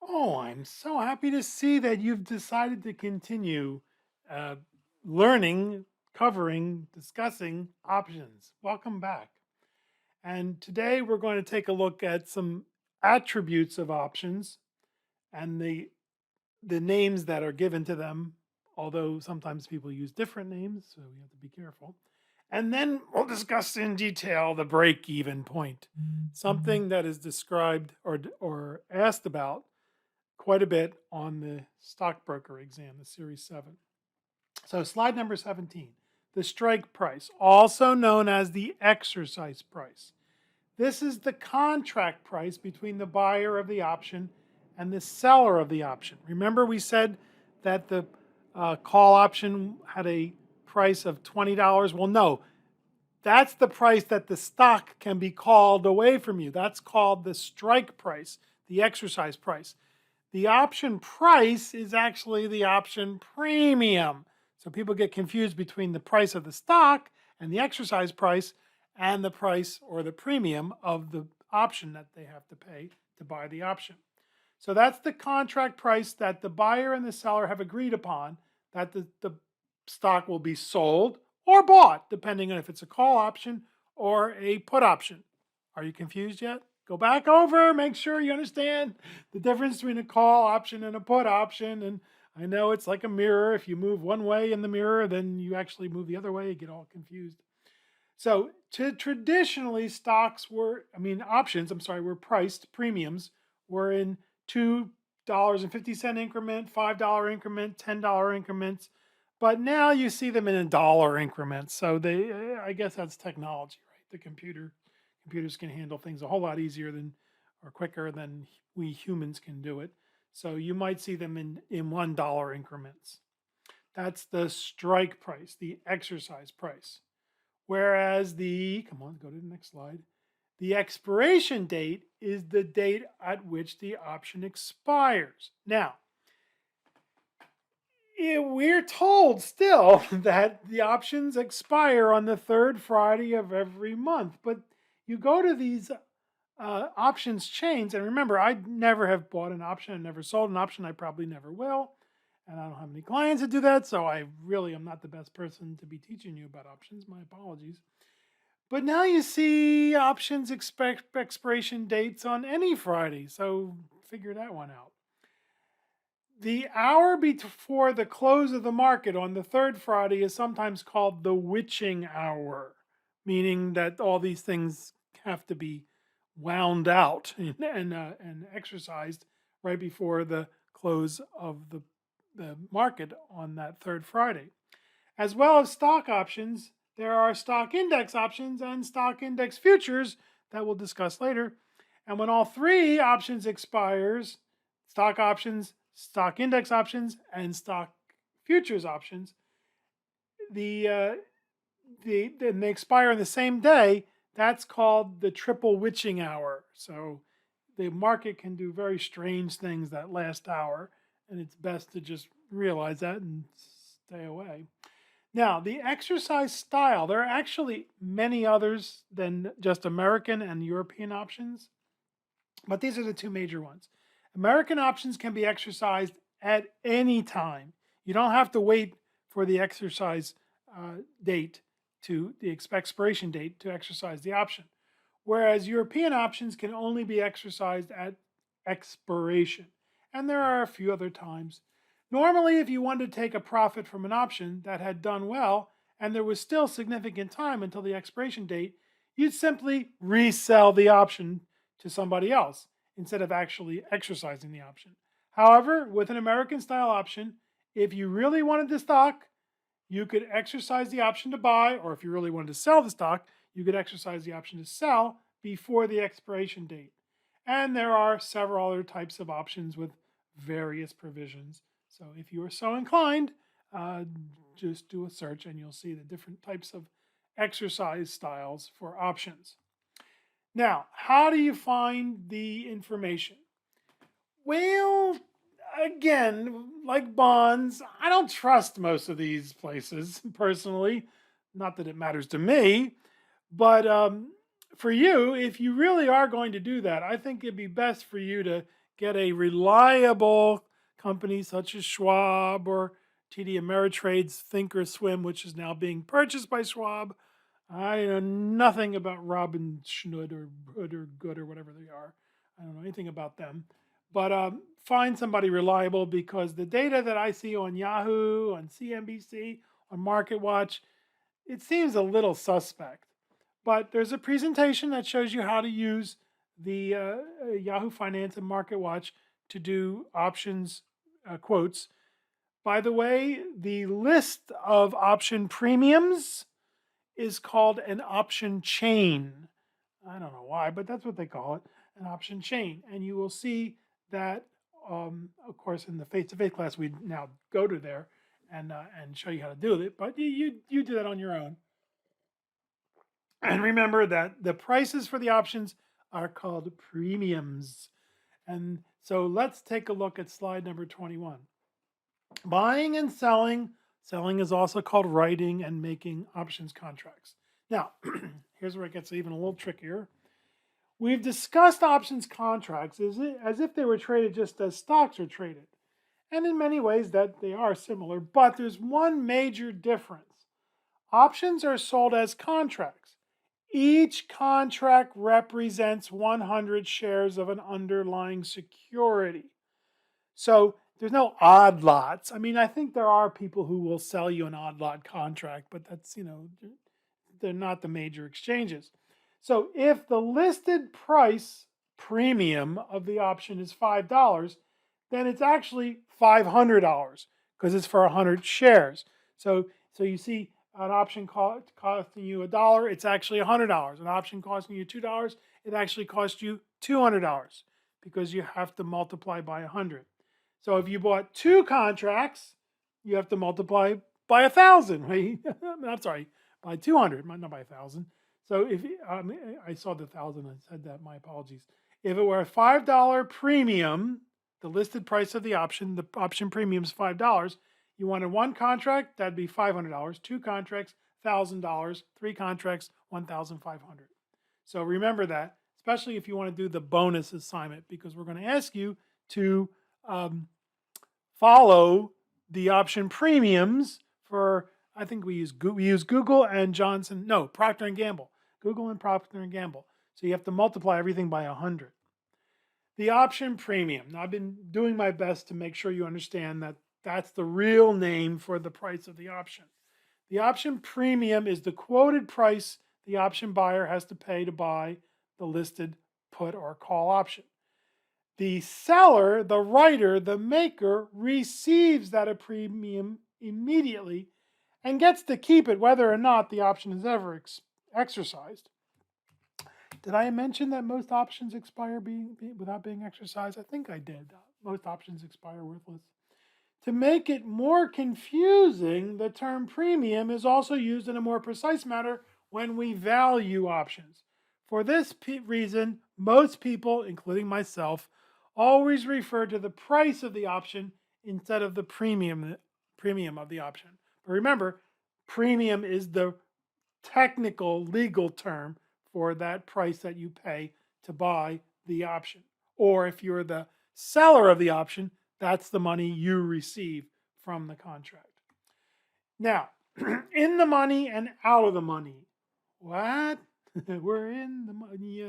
Oh, I'm so happy to see that you've decided to continue uh, learning, covering, discussing options. Welcome back. And today we're going to take a look at some attributes of options and the names that are given to them, although sometimes people use different names, so we have to be careful. And then we'll discuss in detail the break even point, something that is described or asked about quite a bit on the stockbroker exam, the Series 7. So, slide number 17, the strike price, also known as the exercise price. This is the contract price between the buyer of the option and the seller of the option. Remember, we said that the call option had a price of $20? Well, no, that's the price that the stock can be called away from you. That's called the strike price, the exercise price. The option price is actually the option premium. So people get confused between the price of the stock and the exercise price and the price or the premium of the option that they have to pay to buy the option. So that's the contract price that the buyer and the seller have agreed upon that the stock will be sold or bought, depending on if it's a call option or a put option. Are you confused yet? Go back over, make sure you understand the difference between a call option and a put option. And I know it's like a mirror. If you move one way in the mirror, then you actually move the other way, you get all confused. So traditionally, options, were priced, premiums were in $2.50 increment, $5 increment, $10 increments. But now you see them in a dollar increments. So I guess that's technology, right? Computers can handle things a whole lot easier than or quicker than we humans can do it. So you might see them in $1 increments. That's the strike price, the exercise price. Whereas come on, go to the next slide. The expiration date is the date at which the option expires. Now, we're told still that the options expire on the third Friday of every month, but you go to these options chains, and remember, I never have bought an option, I never sold an option, I probably never will, and I don't have any clients that do that, so I really am not the best person to be teaching you about options. My apologies. But now you see options expiration dates on any Friday, so figure that one out. The hour before the close of the market on the third Friday is sometimes called the witching hour, meaning that all these things have to be wound out and exercised right before the close of the market on that third Friday. As well as stock options, there are stock index options and stock index futures that we'll discuss later. And when all three options expires, stock options, stock index options, and stock futures options, and they expire on the same day, that's called the triple witching hour. So the market can do very strange things that last hour, and it's best to just realize that and stay away. Now, the exercise style, there are actually many others than just American and European options, but these are the two major ones. American options can be exercised at any time. You don't have to wait for the exercise date the expiration date to exercise the option. Whereas European options can only be exercised at expiration. And there are a few other times. Normally, if you wanted to take a profit from an option that had done well and there was still significant time until the expiration date, you'd simply resell the option to somebody else instead of actually exercising the option. However, with an American style option, if you really wanted the stock, you could exercise the option to buy, or if you really wanted to sell the stock, you could exercise the option to sell before the expiration date. And there are several other types of options with various provisions. So if you are so inclined, just do a search and you'll see the different types of exercise styles for options. Now, how do you find the information? Well, again, like bonds, I don't trust most of these places personally. Not that it matters to me, but for you, if you really are going to do that, I think it'd be best for you to get a reliable company such as Schwab or TD Ameritrade's Thinkorswim, which is now being purchased by Schwab. I know nothing about Robin Schnood or Hood or Good or whatever they are. I don't know anything about them. But find somebody reliable, because the data that I see on Yahoo, on CNBC, on MarketWatch, it seems a little suspect. But there's a presentation that shows you how to use the Yahoo Finance and MarketWatch to do options quotes. By the way, the list of option premiums is called an option chain. I don't know why, but that's what they call it, an option chain. And you will see that, of course, in the face-to-face class, we now go to there and show you how to do it. But you do that on your own. And remember that the prices for the options are called premiums. And so let's take a look at slide number 21. Buying and selling. Selling is also called writing and making options contracts. Now, here's where it gets even a little trickier. We've discussed options contracts as if they were traded just as stocks are traded. And in many ways that they are similar, but there's one major difference. Options are sold as contracts. Each contract represents 100 shares of an underlying security. So there's no odd lots. I mean, I think there are people who will sell you an odd lot contract, but that's, they're not the major exchanges. So if the listed price premium of the option is $5, then it's actually $500 because it's for 100 shares. So you see an option costing you $1, it's actually $100. An option costing you $2, it actually costs you $200 because you have to multiply by 100. So if you bought 2 contracts, you have to multiply by 1,000, right? I'm sorry, by 200, not by 1,000. So if I saw the 1,000, I said that, my apologies. If it were a $5 premium, the listed price of the option premium is $5. You wanted 1 contract, that'd be $500. 2 contracts, $1,000. 3 contracts, $1,500. So remember that, especially if you want to do the bonus assignment, because we're going to ask you to follow the option premiums for, I think we use Google and Procter and Gamble. Google and Procter and Gamble. So you have to multiply everything by 100. The option premium. Now, I've been doing my best to make sure you understand that that's the real name for the price of the option. The option premium is the quoted price the option buyer has to pay to buy the listed put or call option. The seller, the writer, the maker receives that premium immediately and gets to keep it whether or not the option is ever exercised. Did I mention that most options expire without being exercised? I think I did. Most options expire worthless. To make it more confusing, the term premium is also used in a more precise manner when we value options. For this reason, most people, including myself, always refer to the price of the option instead of the premium of the option. But remember, premium is the technical legal term for that price that you pay to buy the option. Or if you're the seller of the option, that's the money you receive from the contract. Now, in the money and out of the money. What? We're in the money.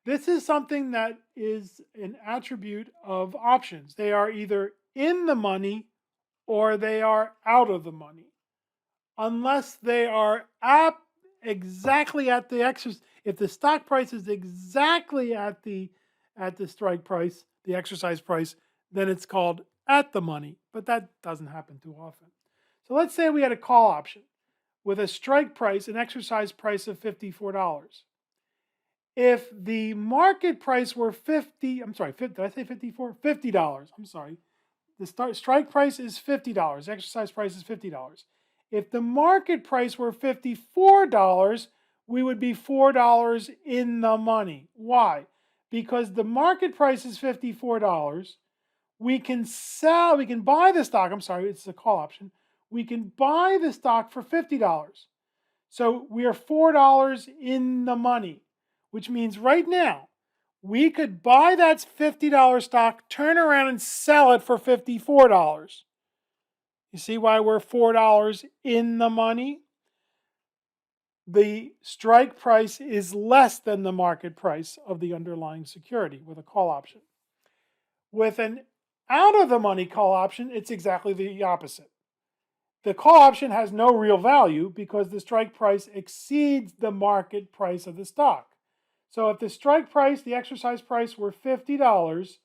This is something that is an attribute of options. They are either in the money or they are out of the money. Unless they are exactly at the exercise. If the stock price is exactly at the strike price, the exercise price, then it's called at the money. But that doesn't happen too often. So let's say we had a call option with a strike price, an exercise price of $54. If the market price were did I say 54? $50. I'm sorry. The strike price is $50. Exercise price is $50. If the market price were $54, we would be $4 in the money. Why? Because the market price is $54. We can buy the stock. It's a call option. We can buy the stock for $50. So we are $4 in the money, which means right now we could buy that $50 stock, turn around and sell it for $54. You see why we're $4 in the money? The strike price is less than the market price of the underlying security with a call option. With an out of the money call option, it's exactly the opposite. The call option has no real value because the strike price exceeds the market price of the stock. So if the strike price, the exercise price were $50,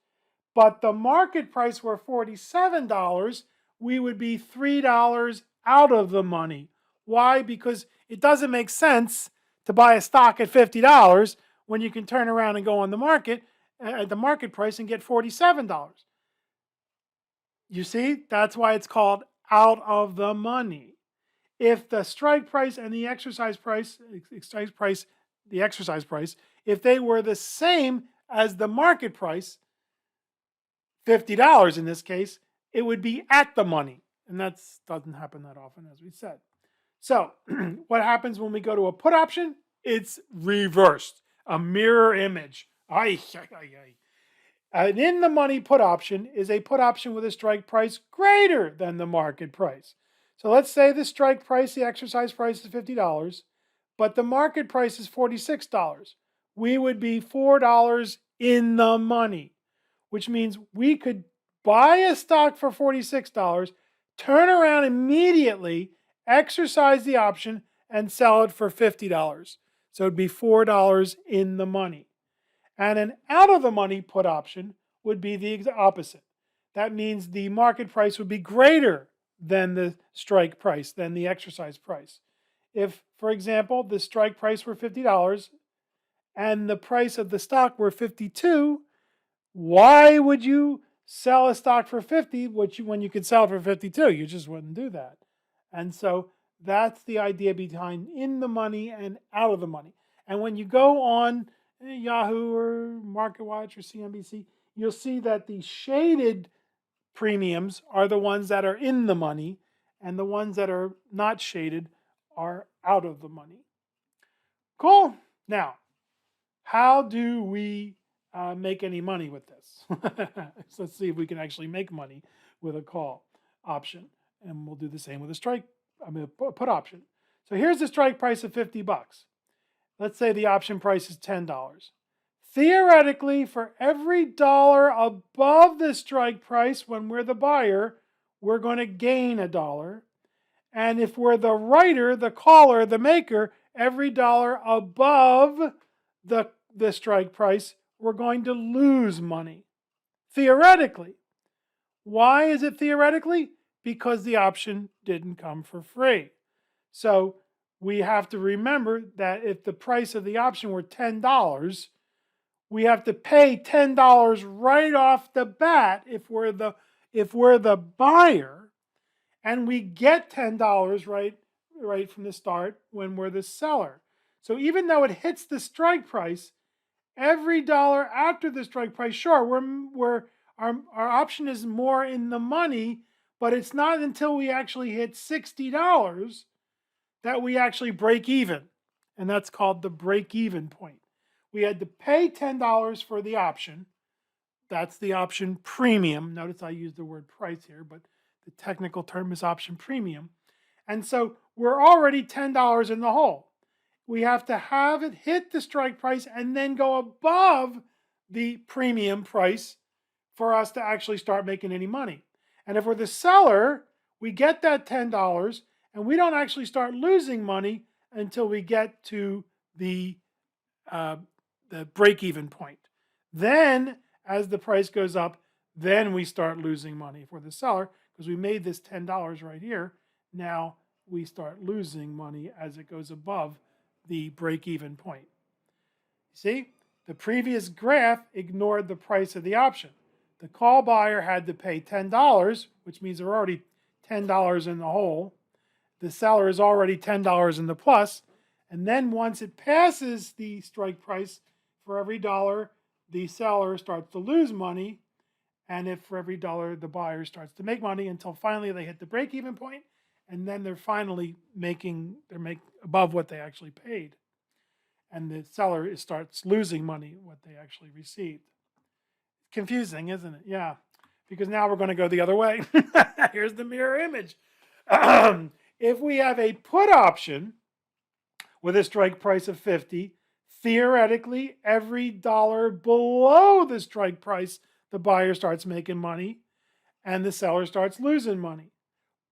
but the market price were $47, we would be $3 out of the money. Why? Because it doesn't make sense to buy a stock at $50 when you can turn around and go on the market at the market price and get $47. You see, that's why it's called out of the money. If the strike price and the exercise price, if they were the same as the market price, $50 in this case, it would be at the money. And that doesn't happen that often, as we said. So what happens when we go to a put option? It's reversed, a mirror image. An in the money put option is a put option with a strike price greater than the market price. So let's say the strike price, the exercise price is $50, but the market price is $46. We would be $4 in the money, which means we could buy a stock for $46, turn around immediately, exercise the option, and sell it for $50. So it'd be $4 in the money. And an out of the money put option would be the opposite. That means the market price would be greater than the strike price, than the exercise price. If, for example, the strike price were $50 and the price of the stock were $52, why would you sell a stock for $50 when you could sell it for $52? You just wouldn't do that. And so that's the idea behind in the money and out of the money. And when you go on Yahoo or MarketWatch or CNBC, you'll see that the shaded premiums are the ones that are in the money, and the ones that are not shaded are out of the money. Cool. Now, how do we make any money with this? So let's see if we can actually make money with a call option, and we'll do the same with a put option. So here's the strike price of $50. Let's say the option price is $10. Theoretically, for every dollar above the strike price when we're the buyer, we're going to gain $1. And if we're the writer, the caller, the maker, every dollar above the strike price, we're going to lose money. Theoretically. Why is it theoretically? Because the option didn't come for free. So we have to remember that if the price of the option were $10, we have to pay $10 right off the bat if we're the buyer, and we get $10 right from the start when we're the seller. So even though it hits the strike price, every dollar after the strike price, sure, our option is more in the money, but it's not until we actually hit $60 that we actually break even. And that's called the break-even point. We had to pay $10 for the option. That's the option premium. Notice I used the word price here, but the technical term is option premium. And so we're already $10 in the hole. We have to have it hit the strike price and then go above the premium price for us to actually start making any money. And if we're the seller, we get that $10 and we don't actually start losing money until we get to the break-even point. Then, as the price goes up, then we start losing money if we're the seller, because we made this $10 right here. Now we start losing money as it goes above the break-even point. See, the previous graph ignored the price of the option. The call buyer had to pay $10, which means they're already $10 in the hole. The seller is already $10 in the plus. And then once it passes the strike price, for every dollar, the seller starts to lose money. And if for every dollar, the buyer starts to make money until finally they hit the break-even point, and then they're finally above what they actually paid. and the seller starts losing money, what they actually received. Confusing, isn't it? Yeah, because now we're going to go the other way. Here's the mirror image. If we have a put option with a strike price of 50, theoretically, every dollar below the strike price, the buyer starts making money and the seller starts losing money.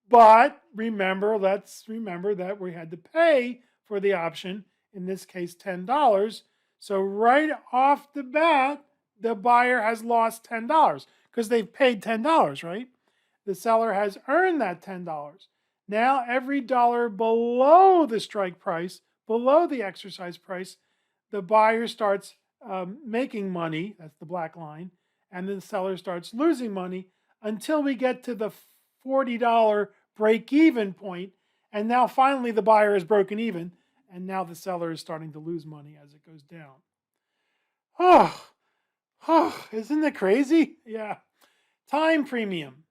But let's remember that we had to pay for the option, in this case, $10. So right off the bat, the buyer has lost $10 because they've paid $10, right? The seller has earned that $10. Now, every dollar below the strike price, below the exercise price, the buyer starts making money, that's the black line, and the seller starts losing money until we get to the $40 break-even point. And now finally the buyer is broken even, and now the seller is starting to lose money as it goes down. Oh, isn't it crazy? Yeah. Time premium.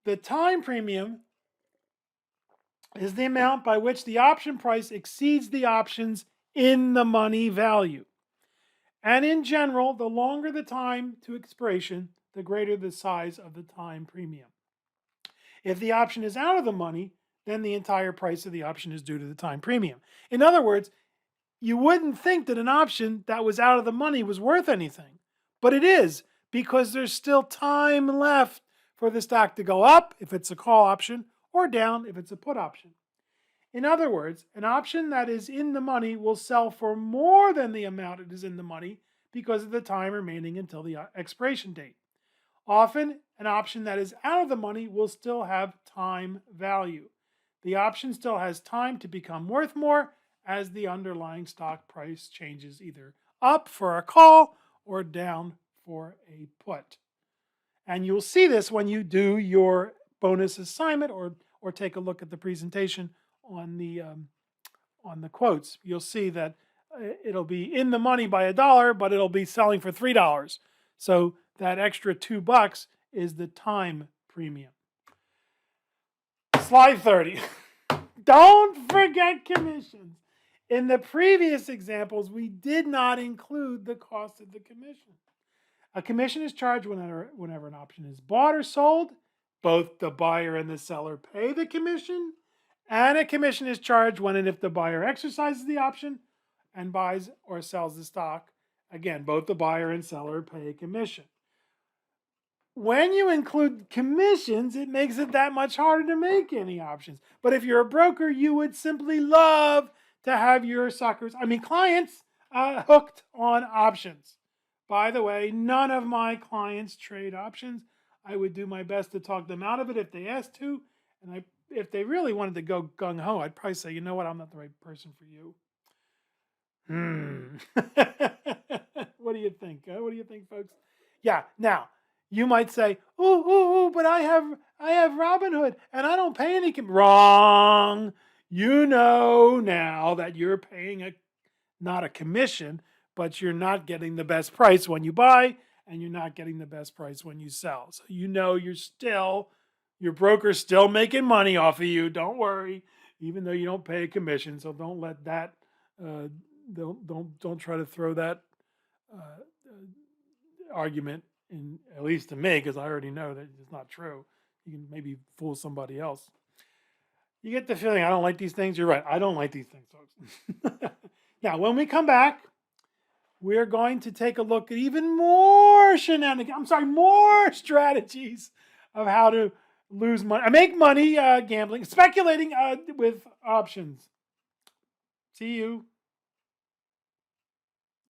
The time premium is the amount by which the option price exceeds the option's in the money value. And in general, the longer the time to expiration, the greater the size of the time premium. If the option is out of the money, then the entire price of the option is due to the time premium. In other words, you wouldn't think that an option that was out of the money was worth anything, but it is, because there's still time left for the stock to go up if it's a call option or down if it's a put option. In other words, an option that is in the money will sell for more than the amount it is in the money because of the time remaining until the expiration date. Often, an option that is out of the money will still have time value. The option still has time to become worth more as the underlying stock price changes either up for a call or down for a put. And you'll see this when you do your bonus assignment or take a look at the presentation on the quotes. You'll see that it'll be in the money by $1, but it'll be selling for $3. So that extra $2 is the time premium. Slide 30. Don't forget commissions. In the previous examples, we did not include the cost of the commission. A commission is charged whenever an option is bought or sold. Both the buyer and the seller pay the commission, and a commission is charged when and if the buyer exercises the option and buys or sells the stock. Again, both the buyer and seller pay a commission. When you include commissions, it makes it that much harder to make any options. But if you're a broker, you would simply love to have your clients hooked on options. By the way, none of my clients trade options. I would do my best to talk them out of it if they asked to. And if they really wanted to go gung-ho, I'd probably say, you know what, I'm not the right person for you. What do you think? What do you think, folks? Yeah, now, you might say, but I have Robinhood and I don't pay any Wrong. You know now that you're paying not a commission, but you're not getting the best price when you buy and you're not getting the best price when you sell. So you know your broker's still making money off of you. Don't worry, even though you don't pay a commission. So don't let that don't try to throw that argument in, at least to me, because I already know that it's not true. You can maybe fool somebody else. You get the feeling I don't like these things. You're right. I don't like these things, folks. Now, when we come back, we're going to take a look at even more more strategies of how to lose money, make money gambling, speculating with options. See you.